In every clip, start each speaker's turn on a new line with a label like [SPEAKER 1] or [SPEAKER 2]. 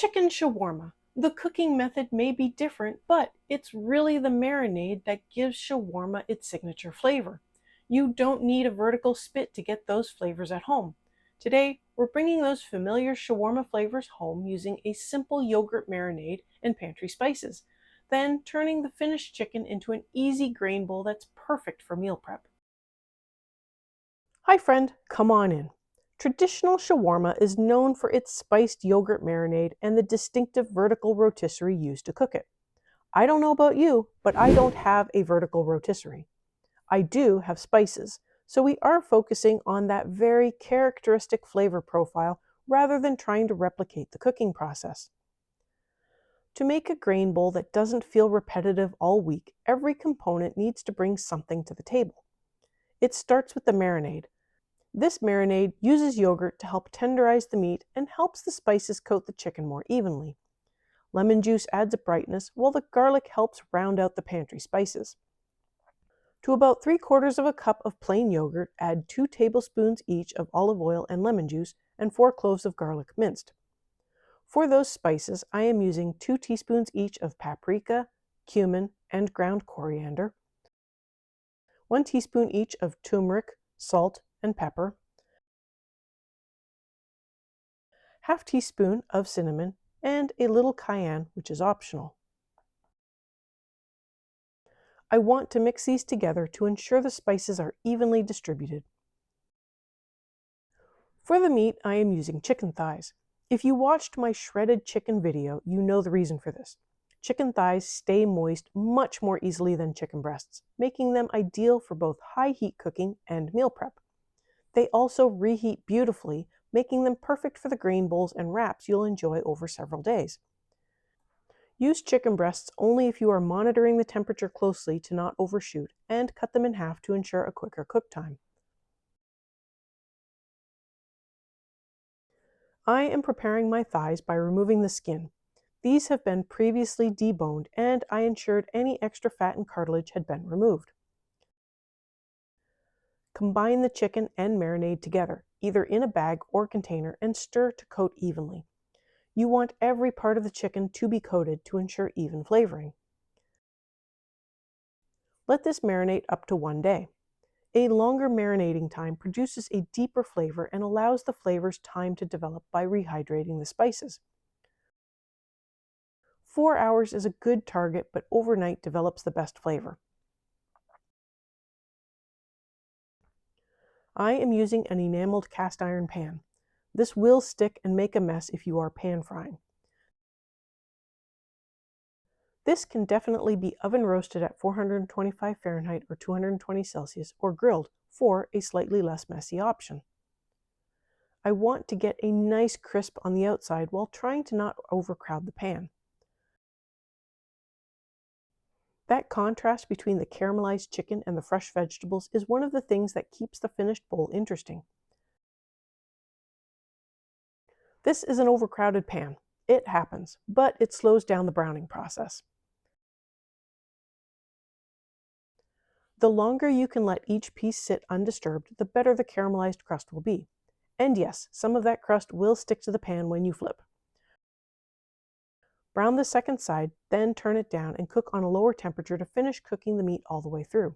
[SPEAKER 1] Chicken shawarma. The cooking method may be different, but it's really the marinade that gives shawarma its signature flavor. You don't need a vertical spit to get those flavors at home. Today, we're bringing those familiar shawarma flavors home using a simple yogurt marinade and pantry spices, then turning the finished chicken into an easy grain bowl that's perfect for meal prep. Hi friend, come on in. Traditional shawarma is known for its spiced yogurt marinade and the distinctive vertical rotisserie used to cook it. I don't know about you, but I don't have a vertical rotisserie. I do have spices, so we are focusing on that very characteristic flavor profile rather than trying to replicate the cooking process. To make a grain bowl that doesn't feel repetitive all week, every component needs to bring something to the table. It starts with the marinade. This marinade uses yogurt to help tenderize the meat and helps the spices coat the chicken more evenly. Lemon juice adds a brightness, while the garlic helps round out the pantry spices. To about 3/4 of a cup of plain yogurt, add 2 tablespoons each of olive oil and lemon juice and 4 cloves of garlic minced. For those spices, I am using 2 teaspoons each of paprika, cumin, and ground coriander, 1 teaspoon each of turmeric, salt, and pepper, half teaspoon of cinnamon, and a little cayenne, which is optional. I want to mix these together to ensure the spices are evenly distributed. For the meat, I am using chicken thighs. If you watched my shredded chicken video, you know the reason for this. Chicken thighs stay moist much more easily than chicken breasts, making them ideal for both high heat cooking and meal prep. They also reheat beautifully, making them perfect for the grain bowls and wraps you'll enjoy over several days. Use chicken breasts only if you are monitoring the temperature closely to not overshoot, and cut them in half to ensure a quicker cook time. I am preparing my thighs by removing the skin. These have been previously deboned, and I ensured any extra fat and cartilage had been removed. Combine the chicken and marinade together, either in a bag or container, and stir to coat evenly. You want every part of the chicken to be coated to ensure even flavoring. Let this marinate up to 1 day. A longer marinating time produces a deeper flavor and allows the flavors time to develop by rehydrating the spices. 4 hours is a good target, but overnight develops the best flavor. I am using an enameled cast iron pan. This will stick and make a mess if you are pan frying. This can definitely be oven roasted at 425 Fahrenheit or 220 Celsius or grilled for a slightly less messy option. I want to get a nice crisp on the outside while trying to not overcrowd the pan. That contrast between the caramelized chicken and the fresh vegetables is one of the things that keeps the finished bowl interesting. This is an overcrowded pan. It happens, but it slows down the browning process. The longer you can let each piece sit undisturbed, the better the caramelized crust will be. And yes, some of that crust will stick to the pan when you flip. Brown the second side, then turn it down and cook on a lower temperature to finish cooking the meat all the way through.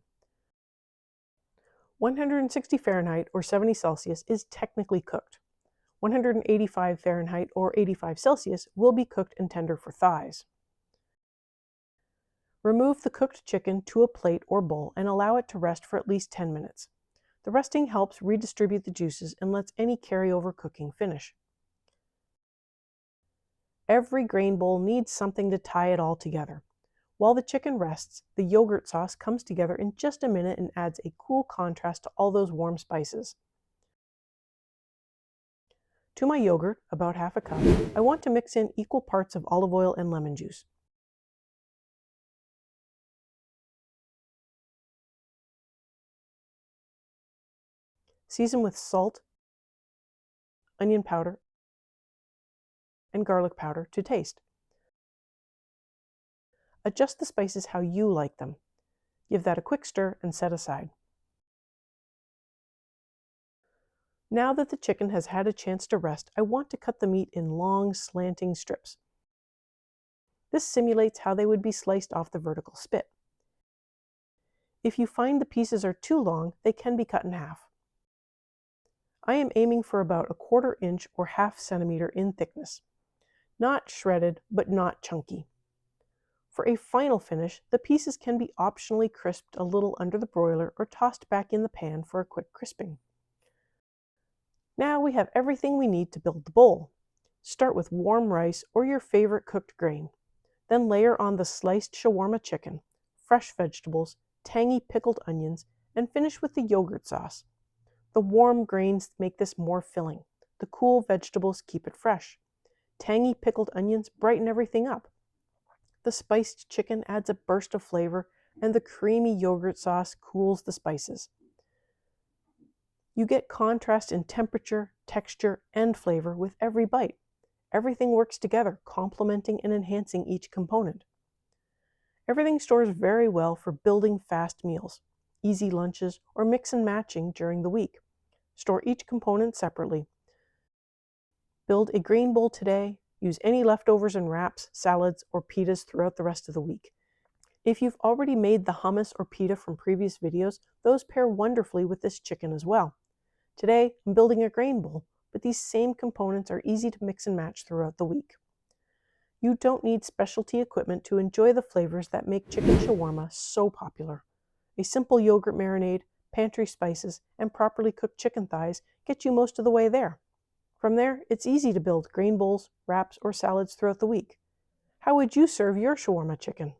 [SPEAKER 1] 160 Fahrenheit or 70 Celsius is technically cooked. 185 Fahrenheit or 85 Celsius will be cooked and tender for thighs. Remove the cooked chicken to a plate or bowl and allow it to rest for at least 10 minutes. The resting helps redistribute the juices and lets any carryover cooking finish. Every grain bowl needs something to tie it all together. While the chicken rests, the yogurt sauce comes together in just a minute and adds a cool contrast to all those warm spices. To my yogurt, about half a cup, I want to mix in equal parts of olive oil and lemon juice. Season with salt, onion powder, and garlic powder to taste. Adjust the spices how you like them. Give that a quick stir and set aside. Now that the chicken has had a chance to rest, I want to cut the meat in long, slanting strips. This simulates how they would be sliced off the vertical spit. If you find the pieces are too long, they can be cut in half. I am aiming for about 1/4 inch or 1/2 centimeter in thickness. Not shredded, but not chunky. For a final finish, the pieces can be optionally crisped a little under the broiler or tossed back in the pan for a quick crisping. Now we have everything we need to build the bowl. Start with warm rice or your favorite cooked grain. Then layer on the sliced shawarma chicken, fresh vegetables, tangy pickled onions, and finish with the yogurt sauce. The warm grains make this more filling. The cool vegetables keep it fresh. Tangy pickled onions brighten everything up. The spiced chicken adds a burst of flavor, and the creamy yogurt sauce cools the spices. You get contrast in temperature, texture, and flavor with every bite. Everything works together, complementing and enhancing each component. Everything stores very well for building fast meals, easy lunches, or mix and matching during the week. Store each component separately. Build a grain bowl today. Use any leftovers in wraps, salads, or pitas throughout the rest of the week. If you've already made the hummus or pita from previous videos, those pair wonderfully with this chicken as well. Today, I'm building a grain bowl, but these same components are easy to mix and match throughout the week. You don't need specialty equipment to enjoy the flavors that make chicken shawarma so popular. A simple yogurt marinade, pantry spices, and properly cooked chicken thighs get you most of the way there. From there, it's easy to build grain bowls, wraps, or salads throughout the week. How would you serve your shawarma chicken?